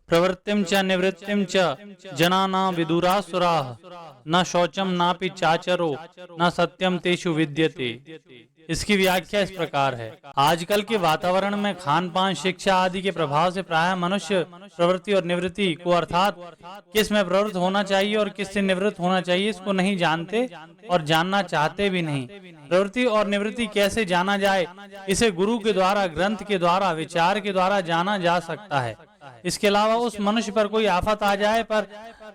प्रवृत्तिं च निवृत्तिं च जनानां विदुरासुराः न शौचम नापि चाचरो न सत्यम तेषु विद्यते। इसकी व्याख्या इस प्रकार है। आजकल के वातावरण में खान पान, शिक्षा आदि के प्रभाव से प्रायः मनुष्य प्रवृत्ति और निवृत्ति को, अर्थात किस में प्रवृत्त होना चाहिए और किस से निवृत्त होना चाहिए, इसको नहीं जानते और जानना चाहते भी नहीं। प्रवृत्ति और निवृत्ति कैसे जाना जाए, इसे गुरु के द्वारा, ग्रंथ के द्वारा, विचार के द्वारा जाना जा सकता है। इसके अलावा उस मनुष्य पर कोई आफत आ जाए, पर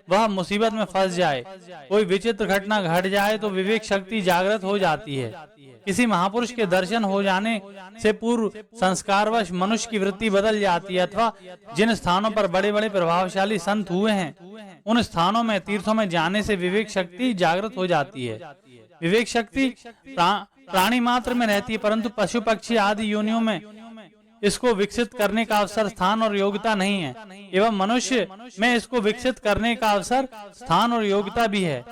वह मुसीबत में फंस जाए, कोई विचित्र घटना घट जाए तो विवेक शक्ति जागृत हो जाती है। किसी महापुरुष के दर्शन हो जाने से पूर्व संस्कारवश मनुष्य की वृत्ति बदल जाती है, अथवा जिन स्थानों पर बड़े बड़े प्रभावशाली संत हुए हैं उन स्थानों में, तीर्थों में जाने से विवेक शक्ति जागृत हो जाती है। विवेक शक्ति प्राणी मात्र में रहती है, परंतु पशु पक्षी आदि योनियों में इसको विकसित करने का अवसर, स्थान और योग्यता नहीं है, एवं मनुष्य में इसको विकसित करने का अवसर, स्थान और योग्यता भी है।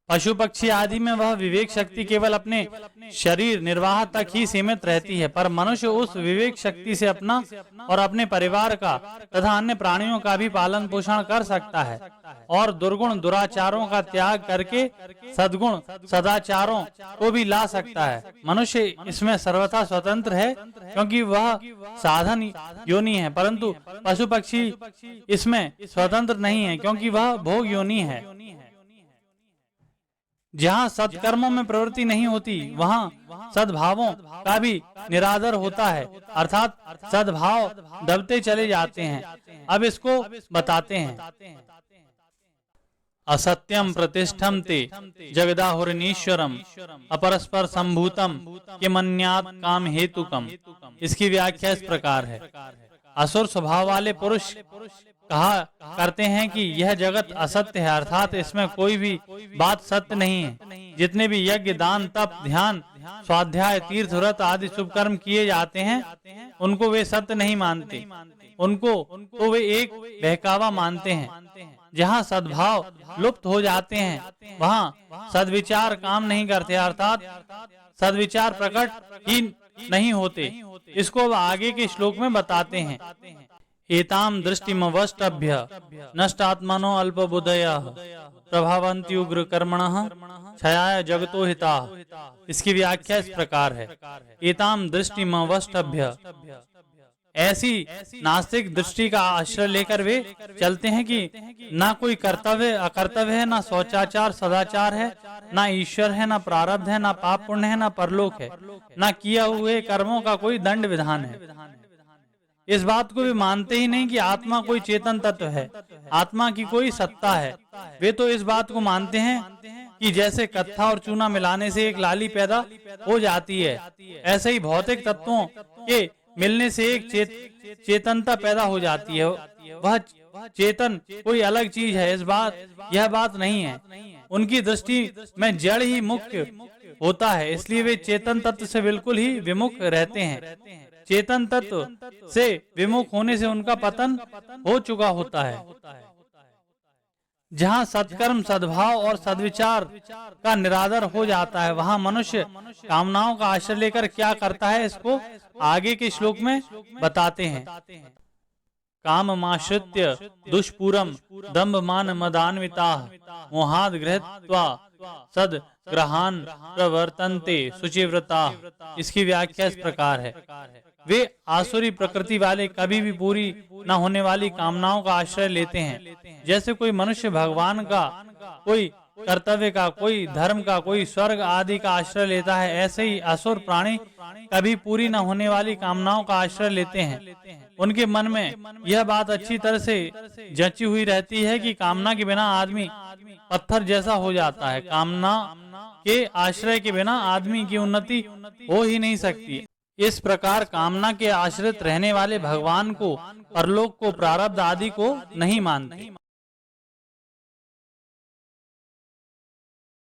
पशु पक्षी आदि में वह विवेक शक्ति केवल अपने शरीर निर्वाह तक ही सीमित रहती है, पर मनुष्य उस विवेक शक्ति से अपना और अपने परिवार का तथा अन्य प्राणियों का भी पालन पोषण कर सकता है और दुर्गुण दुराचारों का त्याग करके सद्गुण सदाचारों को भी ला सकता है। मनुष्य इसमें सर्वथा स्वतंत्र है, क्योंकि वह साधन योनि है, परंतु पशु पक्षी इसमें स्वतंत्र नहीं है, क्योंकि वह भोग योनि है। जहाँ सत्कर्मों में प्रवृत्ति नहीं होती, वहाँ सद्भावों का भी निरादर होता है, अर्थात सद्भाव दबते चले जाते हैं। अब इसको बताते हैं। असत्यम प्रतिष्ठम ते जगदाहुरनीश्वरम अपरस्पर संभूतम किमन्यात् काम हेतुकम। इसकी व्याख्या इस प्रकार है। असुर स्वभाव वाले पुरुष कहा करते हैं कि यह जगत असत्य है, अर्थात इसमें कोई भी बात सत्य नहीं है। जितने भी यज्ञ, दान, तप, ध्यान, स्वाध्याय, तीर्थ, व्रत आदि शुभ कर्म किए जाते हैं, उनको वे सत्य नहीं मानते, उनको तो वे एक बहकावा मानते हैं। जहाँ सद्भाव लुप्त हो जाते हैं, वहाँ सद्विचार काम नहीं करते, अर्थात सद्विचार प्रकट ही नहीं होते। इसको आगे के श्लोक में बताते हैं। एताम दृष्टिमवष्टभ्य नष्टात्मनो अल्पबुद्धयः प्रभावन्ति उग्र कर्मणः क्षयाय जगतो हिताः। इसकी व्याख्या इस प्रकार है। एताम दृष्टिमवष्टभ्य, ऐसी नास्तिक दृष्टि का आश्रय लेकर वे चलते हैं कि ना कोई कर्तव्य अकर्तव्य है, ना शौचाचार सदाचार है, ना ईश्वर है, ना प्रारब्ध है, ना पाप पुण्य है, ना परलोक है, ना किया हुए कर्मों का कोई दंड विधान है। इस बात को भी मानते ही नहीं कि आत्मा कोई चेतन तत्व है, आत्मा की कोई सत्ता है। वे तो इस बात को मानते हैं कि जैसे कत्था और चूना मिलाने से एक लाली पैदा हो जाती है, ऐसे ही भौतिक तत्वों के मिलने से एक चेतनता पैदा हो जाती है। वह चेतन कोई अलग चीज है, यह बात नहीं है। उनकी दृष्टि में जड़ ही मुख्य होता है, इसलिए वे चेतन तत्व से बिल्कुल ही विमुख रहते हैं। चेतन तत्व से विमुख होने से उनका पतन हो चुका होता है। जहाँ सत्कर्म, सद्भाव और सद्विचार का निरादर हो जाता है, वहाँ मनुष्य कामनाओं का आश्रय लेकर क्या करता है, इसको आगे के श्लोक में बताते हैं। काममाश्रित्य दुष्पूरम दम्भ मान मदान्विताः मोहाद गृहीत्वा सद ग्रहान प्रवर्तन्ते शुचिव्रताः। इसकी व्याख्या इस प्रकार है। वे आसुरी प्रकृति वाले, कभी भी पूरी न होने वाली कामनाओं का आश्रय लेते हैं। जैसे कोई मनुष्य भगवान का, कोई कर्तव्य का, कोई धर्म का, कोई स्वर्ग आदि का आश्रय लेता है, ऐसे ही असुर प्राणी कभी पूरी न होने वाली कामनाओं का आश्रय लेते हैं। उनके मन में यह बात अच्छी तरह से जची हुई रहती है कि कामना के बिना आदमी पत्थर जैसा हो जाता है। कामना के आश्रय के बिना आदमी की उन्नति हो ही नहीं सकती। इस प्रकार कामना के आश्रित रहने वाले भगवान को, परलोक को, प्रारब्ध आदि को नहीं मानते।